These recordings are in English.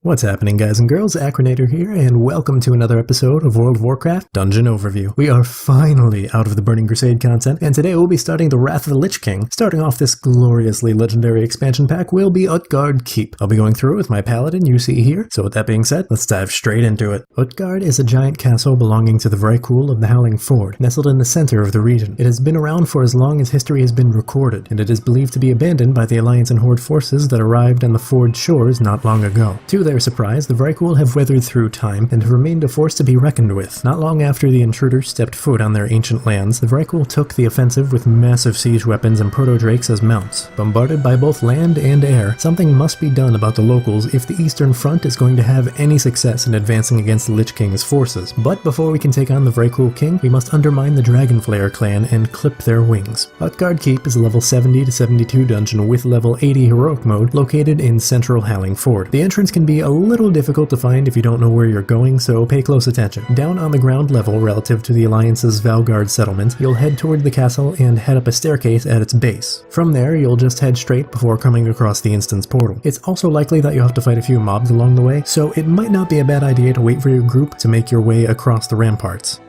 What's happening, guys and girls? Acrinator here, and welcome to another episode of World of Warcraft Dungeon Overview. We are finally out of the Burning Crusade content, and today we'll be starting the Wrath of the Lich King. Starting off this gloriously legendary expansion pack will be Utgard Keep. I'll be going through it with my paladin you see here, so with that being said, let's dive straight into it. Utgard is a giant castle belonging to the Vrykul of the Howling Ford, nestled in the center of the region. It has been around for as long as history has been recorded, and it is believed to be abandoned by the Alliance and Horde forces that arrived on the Ford shores not long ago. To their surprise, the Vrykul have weathered through time and have remained a force to be reckoned with. Not long after the intruders stepped foot on their ancient lands, the Vrykul took the offensive with massive siege weapons and proto-drakes as mounts. Bombarded by both land and air, something must be done about the locals if the Eastern Front is going to have any success in advancing against the Lich King's forces. But before we can take on the Vrykul King, we must undermine the Dragonflayer clan and clip their wings. Utgard Keep is a level 70 to 72 dungeon with level 80 heroic mode located in central Howling Ford. The entrance can be a little difficult to find if you don't know where you're going, so pay close attention. Down on the ground level relative to the Alliance's Valgard settlement, you'll head toward the castle and head up a staircase at its base. From there, you'll just head straight before coming across the instance portal. It's also likely that you'll have to fight a few mobs along the way, so it might not be a bad idea to wait for your group to make your way across the ramparts.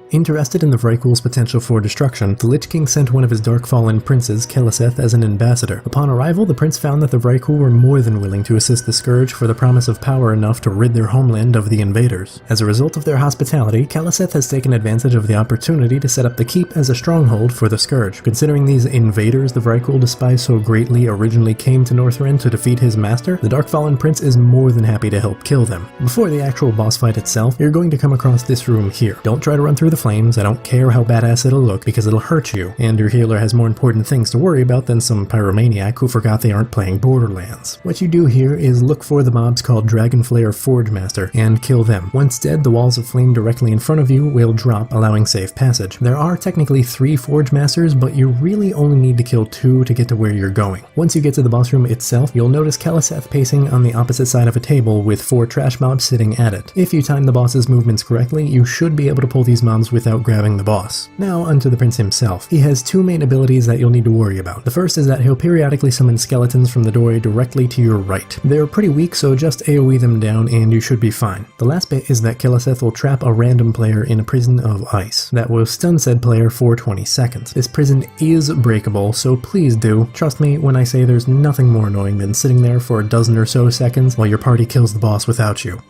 Interested in the Vrykul's potential for destruction, the Lich King sent one of his Dark-Fallen princes, Keleseth, as an ambassador. Upon arrival, the prince found that the Vrykul were more than willing to assist the Scourge for the promise of power enough to rid their homeland of the invaders. As a result of their hospitality, Keleseth has taken advantage of the opportunity to set up the keep as a stronghold for the Scourge. Considering these invaders the Vrykul despise so greatly originally came to Northrend to defeat his master, the Dark-Fallen prince is more than happy to help kill them. Before the actual boss fight itself, you're going to come across this room here. Don't try to run through the flames. I don't care how badass it'll look because it'll hurt you, and your healer has more important things to worry about than some pyromaniac who forgot they aren't playing Borderlands. What you do here is look for the mobs called Dragonflayer Forge Master and kill them. Once dead, the walls of flame directly in front of you will drop, allowing safe passage. There are technically 3 Forge Masters, but you really only need to kill 2 to get to where you're going. Once you get to the boss room itself, you'll notice Keleseth pacing on the opposite side of a table with 4 trash mobs sitting at it. If you time the boss's movements correctly, you should be able to pull these mobs without grabbing the boss. Now onto the prince himself. He has 2 main abilities that you'll need to worry about. The first is that he'll periodically summon skeletons from the doorway directly to your right. They're pretty weak, so just AoE them down and you should be fine. The last bit is that Keleseth will trap a random player in a prison of ice that will stun said player for 20 seconds. This prison is breakable, so please do. Trust me when I say there's nothing more annoying than sitting there for a dozen or so seconds while your party kills the boss without you.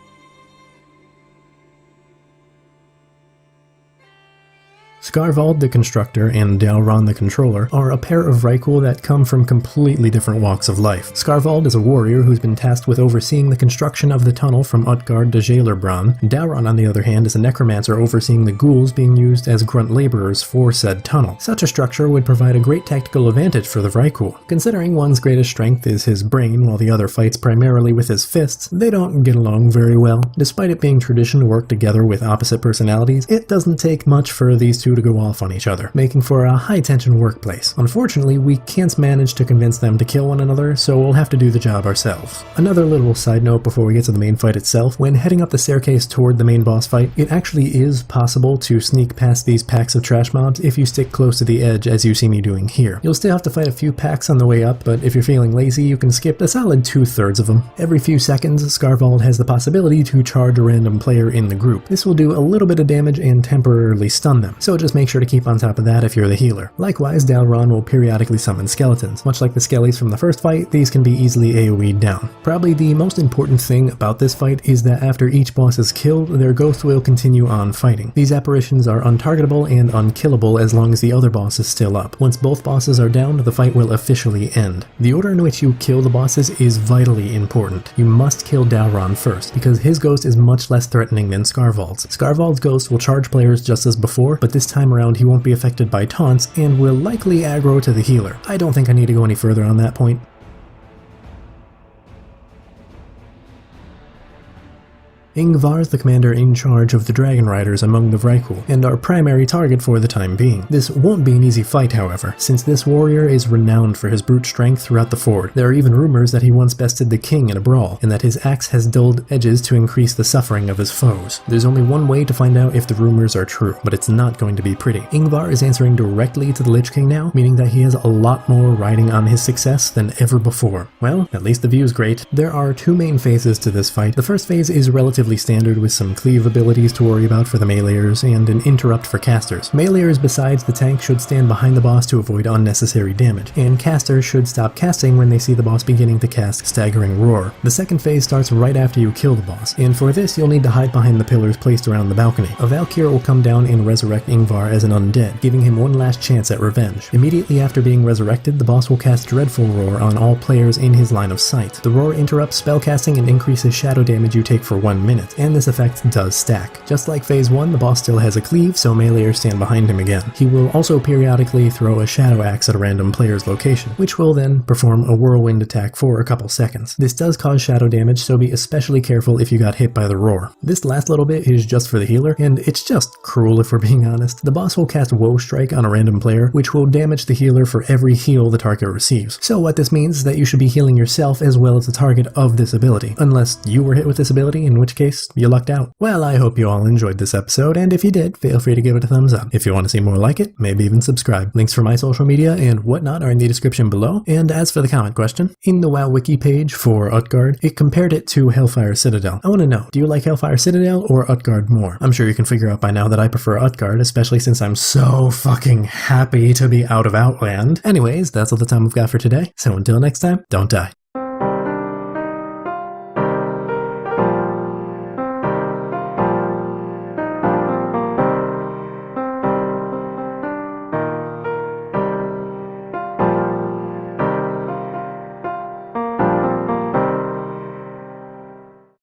Skarvald the Constructor and Dalronn the Controller are a pair of Vrykul that come from completely different walks of life. Skarvald is a warrior who's been tasked with overseeing the construction of the tunnel from Utgard to Jaelerbran. Dalronn, on the other hand, is a necromancer overseeing the ghouls being used as grunt laborers for said tunnel. Such a structure would provide a great tactical advantage for the Vrykul. Considering one's greatest strength is his brain while the other fights primarily with his fists, they don't get along very well. Despite it being tradition to work together with opposite personalities, it doesn't take much for these two to go off on each other, making for a high-tension workplace. Unfortunately, we can't manage to convince them to kill one another, so we'll have to do the job ourselves. Another little side note before we get to the main fight itself, when heading up the staircase toward the main boss fight, it actually is possible to sneak past these packs of trash mobs if you stick close to the edge as you see me doing here. You'll still have to fight a few packs on the way up, but if you're feeling lazy, you can skip a solid 2/3 of them. Every few seconds, Skarvald has the possibility to charge a random player in the group. This will do a little bit of damage and temporarily stun them, so just make sure to keep on top of that if you're the healer. Likewise, Dalronn will periodically summon skeletons. Much like the skellies from the first fight, these can be easily AoE'd down. Probably the most important thing about this fight is that after each boss is killed, their ghost will continue on fighting. These apparitions are untargetable and unkillable as long as the other boss is still up. Once both bosses are down, the fight will officially end. The order in which you kill the bosses is vitally important. You must kill Dalronn first, because his ghost is much less threatening than Skarvald's. Skarvald's ghost will charge players just as before, but this time around he won't be affected by taunts and will likely aggro to the healer. I don't think I need to go any further on that point. Ingvar is the commander in charge of the Dragon Riders among the Vrykul, and our primary target for the time being. This won't be an easy fight, however, since this warrior is renowned for his brute strength throughout the Ford. There are even rumors that he once bested the king in a brawl, and that his axe has dulled edges to increase the suffering of his foes. There's only one way to find out if the rumors are true, but it's not going to be pretty. Ingvar is answering directly to the Lich King now, meaning that he has a lot more riding on his success than ever before. Well, at least the view is great. There are two main phases to this fight. The first phase is relatively standard with some cleave abilities to worry about for the meleeers and an interrupt for casters. Meleeers besides the tank should stand behind the boss to avoid unnecessary damage, and casters should stop casting when they see the boss beginning to cast Staggering Roar. The second phase starts right after you kill the boss, and for this you'll need to hide behind the pillars placed around the balcony. A Valkyr will come down and resurrect Ingvar as an undead, giving him one last chance at revenge. Immediately after being resurrected, the boss will cast Dreadful Roar on all players in his line of sight. The roar interrupts spellcasting and increases shadow damage you take for 1 minute, and this effect does stack. Just like phase 1, the boss still has a cleave, so meleeers stand behind him again. He will also periodically throw a shadow axe at a random player's location, which will then perform a whirlwind attack for a couple seconds. This does cause shadow damage, so be especially careful if you got hit by the roar. This last little bit is just for the healer, and it's just cruel if we're being honest. The boss will cast Woe Strike on a random player, which will damage the healer for every heal the target receives. So what this means is that you should be healing yourself as well as the target of this ability, unless you were hit with this ability, in which case you lucked out. Well, I hope you all enjoyed this episode, and if you did, feel free to give it a thumbs up. If you want to see more like it, maybe even subscribe. Links for my social media and whatnot are in the description below. And as for the comment question, in the WoW wiki page for Utgard, it compared it to Hellfire Citadel. I want to know, do you like Hellfire Citadel or Utgard more? I'm sure you can figure out by now that I prefer Utgard, especially since I'm so fucking happy to be out of Outland. Anyways, that's all the time we've got for today, so until next time, don't die.